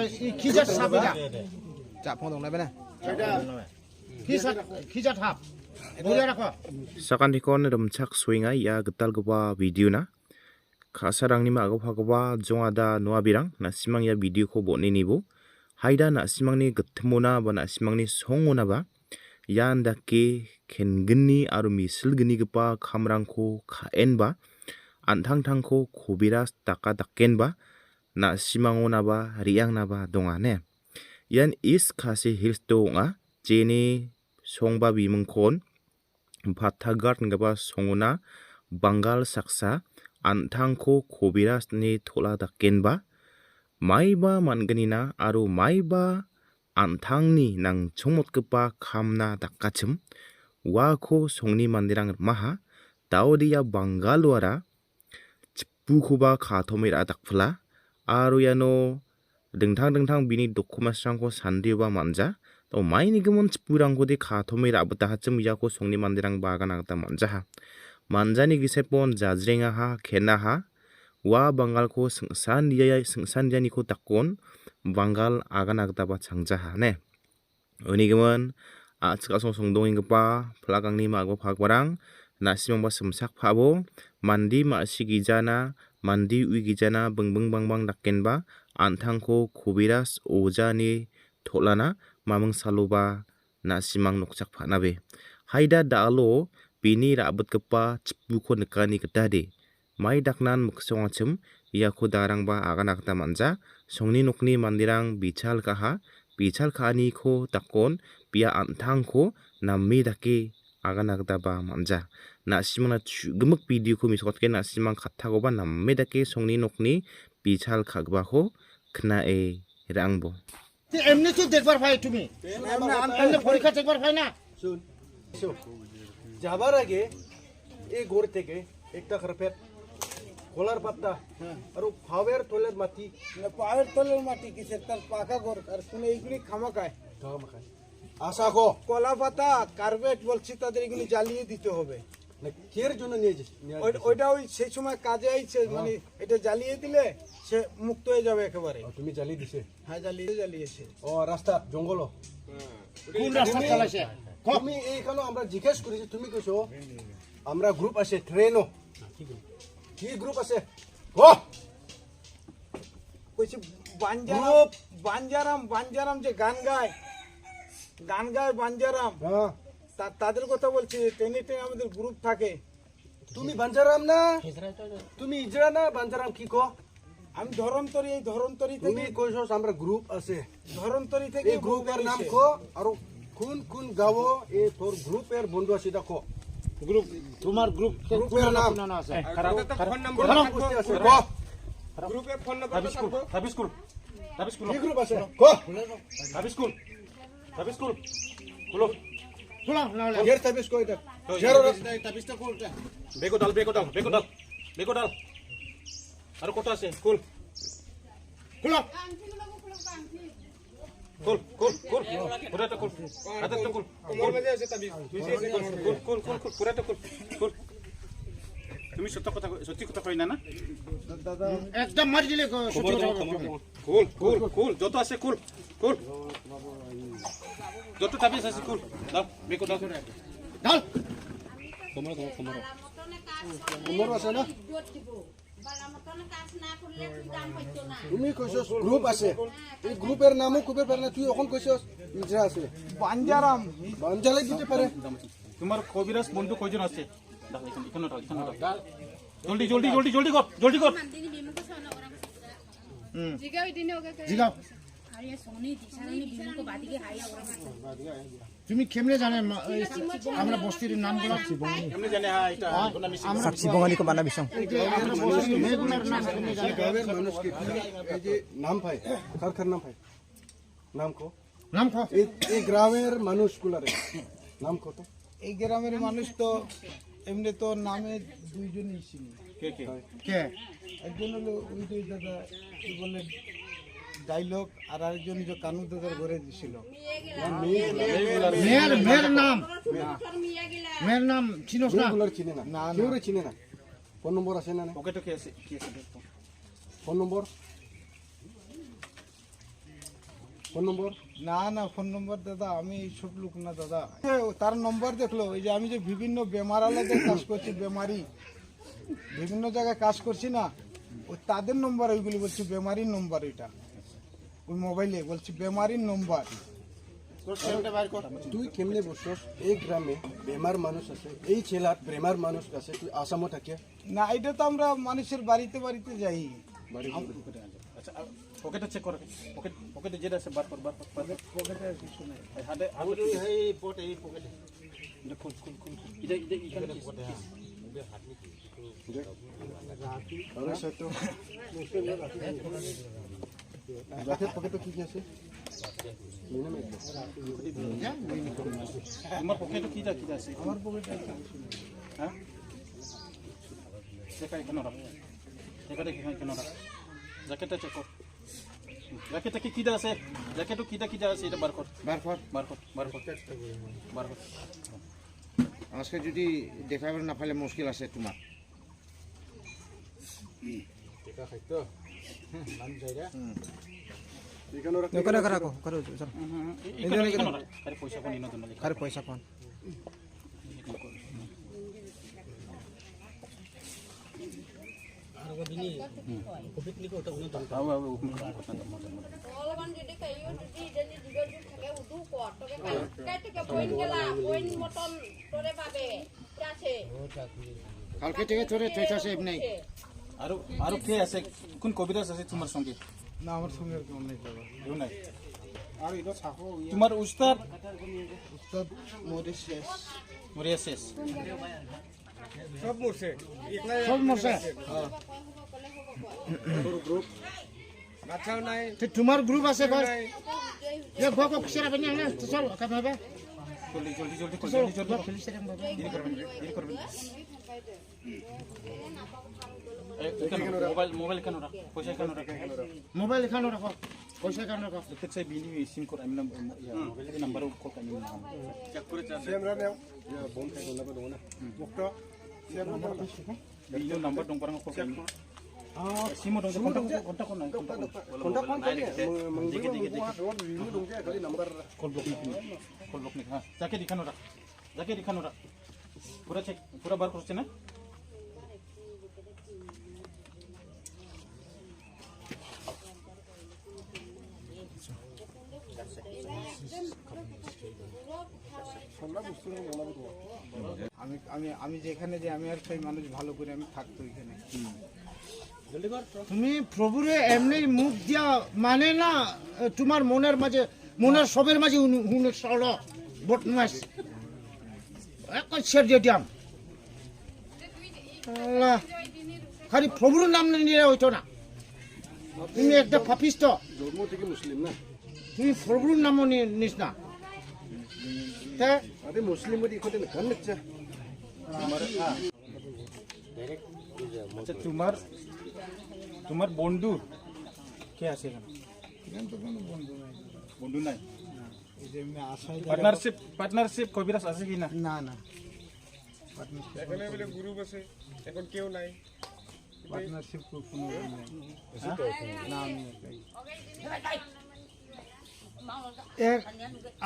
기자 탑이다. 자, 폰동 나베나. 기자 탑. 뭐라고? Sakan hikon remchak swinga ya getal geba video na. Kasarang ni ma agop hagaba jong ada noa birang na simang ya video ko boni nibu. Haida na simang ni getmona ba na simang ni songona ba. Ya andake ken geni aru misil geni gepa kamrang ko kaen ba. Antang tang ko kobiras taka daken ba. Na simangona ba riang na ba dongane. Yan is kasi hills donga. Jeni songba bimengkon. Pathagat ngaba songona Bangal saksa antangko kobiras ni thola daken ba. Maiba manganina aru maiba antangni nang chongmotgepa kamna dakachim. Wako songni mandirang maha daudia Bangalwara Bukuba katomira dakpla aru yano dengtang bini dokumasrangko sandiba manja to maini gemon cipurangko di katomira abutahacem yako songni mandirang bagan agata manja manjani gisepon jajrenga ha kena ha wa Bangalko sengsan dia niko takon Bangal agan agata ba changja ha ne uni gemon achka songdonging gepa pelakangni mago phagbarang nasimang ba semsak phabo mandi ma sigijana mandi uigijana bengbeng bangbang daken ba antangko kobiras ojani tholana mamang saloba nasimang nokchak phanabe haida dalo bini rabet kepa cipuko nekani kedade mai daknan muksongachem iako darang ba agan agta manja songni nokni mandirang bichal kahani ko takon bia antangko nammi dake agan agta ba manja nasimang na gemek video ko misokotke nasimang katago ba namme dake songni nokni bichal khagba ko khna e rangbo এমনি তো দেখবার ভাই তুমি এমনি পরীক্ষা দেখবার ভাই না শুন যাবার আগে এই গোর থেকে একটা কার্পেট কলার পাতা আর ফাওয়ার তলের মাটি পায়ের তলের মাটি কিসের তার পাকা ঘর আর শুনে এইগুলি খামাকায় আশা কো কলা পাতা কার্পেট বলছি তাদের এগুলি জ্বালিয়ে দিতে হবে কের জন্য নিয়ে যাস ওইটা ওই সেই সময় কাজে আইছে মানে এটা জ্বালিয়ে দিলে সে মুক্ত হয়ে যাবে একেবারে তুমি জ্বালিয়ে দিছে হ্যাঁ জ্বালিয়েছে ও রাস্তা জঙ্গল কোন রাস্তা চালাইছে তুমি এইখানে আমরা জিজ্ঞেস করেছি তুমি কইছো আমরা গ্রুপ আছে ট্রেনও কি গ্রুপ আছে ও কইছে বাঞ্জারাম যে গান গায় বাঞ্জারাম হ্যাঁ তাদের কথা বলছি ট্রেনে আমাদের গ্রুপ থাকে তুমি বাঞ্জারাম না তুমি ইজরা না বাঞ্জারাম কি কো আমি ধরন্তরি তুমি থেকে কইছো আমরা গ্রুপ আছে ধরন্তরি থেকে এই গ্রুপের নাম কো আর কোন গাঁও এই তোর গ্রুপের বন্ধু আছে দেখো গ্রুপ তোমার গ্রুপের নাম আছে ফোন নাম্বার আছে কো গ্রুপে ফোন নাম্বার তাবিস্কুল কি গ্রুপ আছে কো তাবিস্কুল খুলো খোলা না এর তাবিস কো এটা জেরো তাবিজটা কোলটা বেগো ডাল আর কত আছে কুল খোলা কুল পুরাটা কুল হাতটা কুল কোমর মধ্যে আছে তাবিজ কুল পুরাটা কুল তুমি সত্যি কথা কই না দাদা একদম মারি দিলে সত্যি কথা কুল যত আছে কুল যত তাবিজ আছে কুল দাও বেগো দাও ঢাল কোমর আছে না তুমি কইছো গ্রুপ আছে এই গ্রুপের নামও গ্রুপের পারে না তুই এখন কইছস ইজরা আছে বাঞ্জারাম বাঞ্জালাই দিতে পারে তোমার কবিরাজ বন্ধু কয়জন আছে এখানে জলদি কর জিগাও তুমি কেমনে জানে আমরা বস্তির নামগুলো এমনি জানে হ্যাঁ এটা সাক্ষী বঙ্গালী কো বানা বিসং গ্রামের মানুষ কি এই যে নাম পায় কার নাম পায় নাম কো এই গ্রামের মানুষগুলারে নাম কত এই গ্রামের মানুষ তো এমনি তো নামে দুইজনই ছিল কে একজন হলো ওই দুই দাদা কি বলে ডাইলগ আর আরেকজন যে কানু দাদার ঘরে ছিল মেয়ের নাম চিনোস না চিনে না কেউ চিনে না ফোন নম্বর আছে না ওকে তো কি আছে ফোন নম্বর ফোন নম্বর? না না ফোন নম্বর দাদা আমি এইসব লোক না দাদা। তার নম্বর দেখলো, এই যে আমি যে বিভিন্ন বেমারালয়তে কাজ করছি, বেমারি বিভিন্ন জায়গায় কাজ করছি না, ওই তাদের নম্বর ওইগুলি বলছি বেমারির নম্বর, এটা ওই মোবাইলে বলছি বেমারির নম্বর। তুই কেমনে বসছস এই গ্রামে বেমার মানুষ আছে, এই ছেলার বেমার মানুষ আছে, তুই আসামও থাকে? না এটা তো আমরা মানুষের বাড়িতে বাড়িতে যাই। আচ্ছা পকেটে চেক কর, পকেটে যেটা আছে বার কর, পকেটে আর কিছু নাই। হাতে খুল খুল খুল এটা এখানে পকেটে কি কি আছে? তোমার পকেটে কি আছে? আমার পকেটে হ্যাঁ দেখা এখানে রাখ, এখানে রাখ, জ্যাকেটটা চেক কর, জ্যাকেটটা কি আছে, জ্যাকেটও কিটা আছে এটা বার কর। আজকে যদি দেখাবে না পাইলে মুশকিল আছে তোমার। পয়সা কোন Olawan jadi kayu jadi dan juga pakai udu kuat, pakai kayak poin gela, poin motor, tore babe, cace. কালকে থেকে চলে চৈতাছে এমনি। আরো কে আছে, কোন কবিরাজ আছে তোমার সঙ্গে? না আমার সঙ্গে আর কেউ নেই দাদা। কেউ নাই। তোমার উস্তাদ উস্তাদ মরিয়া শেষ। সব মরছে। সব মরছে। বাচ্চাও নাই। তো তোমার গ্রুপ আছে ভাই? ये भोको खिसेरा पनि हैन चल कहाँ बे জলদি মোবাইল কেন রাখ, পয়সা কেন রাখ, मोबाइल खानु राख पैसा खानु राख প্রত্যেক সাই বিনি সিম কোড আমি নাম্বার কোড আমি চেক করে চান বিনি নাম্বার দং parang কোড আমি সিম দং kontak kon কল ব্লক নি হ্যাঁ যাকে দেখানো রাখ পুরা বার করছে না। আমি আমি আমি যেখানে যে আমি আর সেই মানুষ ভালো করে আমি থাকতো এখানে। তুমি প্রভুরে এমনি মুখ দিয়া মানে না তোমার মনের মাঝে মনের সবের মাঝে হুন সল বটমাস এক ছেড় দিতাম আল্লাহ খালি প্রভুর নাম নিয়ে হইতো না। তুমি একটা পাপিষ্ট, জন্ম থেকে মুসলিম না? তুমি প্রভুর নাম নিস না। তা আরে মুসলিম বলি কোতে না কান নিচ্ছে আচ্ছা তোমার বন্ধু কে আছে এখানে? এখানে তো কোনো বন্ধু নাই। বন্ধু নাই? এই যে এমনি আশায় পার্টনারশিপ কবিরাজ আছে কি না? না না পার্টনারশিপ কোনো নাই। না আমি একাই। এর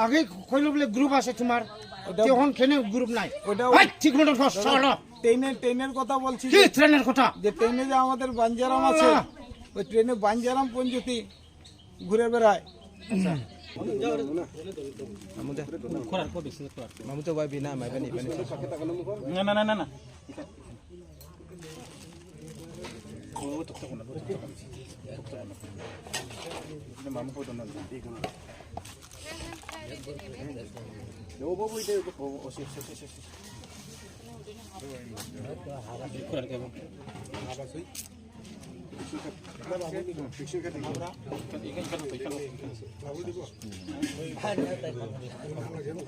আগে কইলো বলে গ্রুপ আছে তোমার, তখন কেন গ্রুপ নাই? ওটা ভাই ঠিক মতো সরো। ট্রেনের কথা বলছি, কি ট্রেনের কথা? যে ট্রেনে যে আমাদের বাঞ্জারাম আছে, ওই ট্রেনে বাঞ্জারাম পঞ্জতি ঘুরে বেড়ায়। না মামু কই দন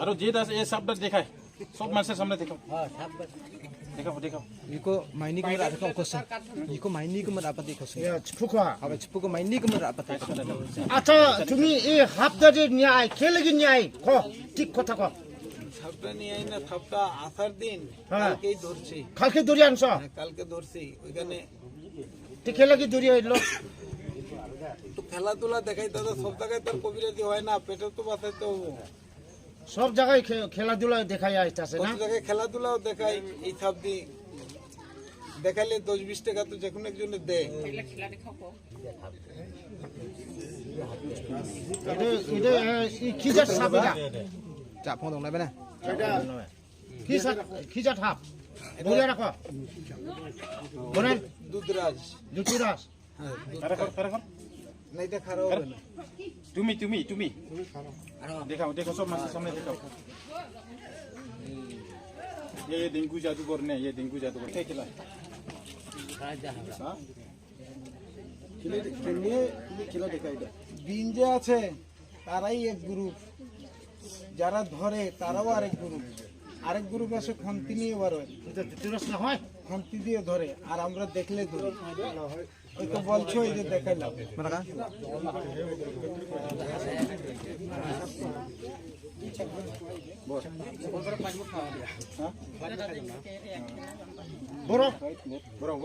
আরো যে দাস এই শব্দ দেখায় সব মানুষের সামনে দেখাও। দেখাও Iko maini ko mera apa kosan. Iko maini ko mera apa di kosan. ফুকা Apa cepu ko maini ko mera apa di kosan. আচ্ছা তুমি এই হাফদারে ন্যায় কে লাগি ন্যায় ক ঠিক কথা ক। সাপটা নিয়ে আই না, সাপটা আসার দিন হ্যাঁ। কালকেই ধরছি, কালকে দড়ি আনছ কালকে ধরছি ওইখানে। কে লাগি দড়ি হইল? তো খেলাধুলা দেখাই দাদা, সব জায়গায় তার কবিরাজি হয় না, পেটে তো বাঁচাই তো হবো। সব জায়গায় খেলাধুলা দেখাই আসতেছে না কত জায়গায় খেলাধুলাও দেখাই, এই সাপ দিয়ে দেখাইলে 10-20 টাকা তো যে কোনো একজনে দেয়। কি জাত সাপ এটা? চাপ ফোন দং না কি জাত সাপ বলে রাখো বলেন। দুধরাজ। দুটিরাস কারাকর না, এটা খারাপ হবে না। তুমি देखो सब मास्टर सामने देखो ये डेंगू जादूगर ने ये डेंगू जादूगर क्या खिला খেলা দেখা এটা দিন যে আছে তারাই এক গ্রুপ, যারা ধরে তারাও আরেক গ্রুপ আছে খন্তি নিয়ে বার হয়, দুটিরাস না হয় খন্তি দিয়ে ধরে, আর আমরা দেখলে ধরি। ওই তো বলছো, এই যে দেখাইলাম। mana বড় borong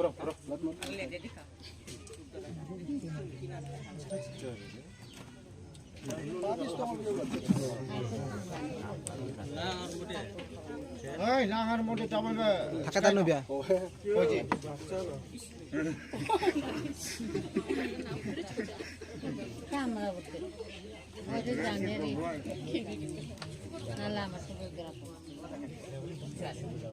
এই নাঙার মোটে চাবল থাকা তার নবিয়া Cámara, usted. No te dañe. Nada más,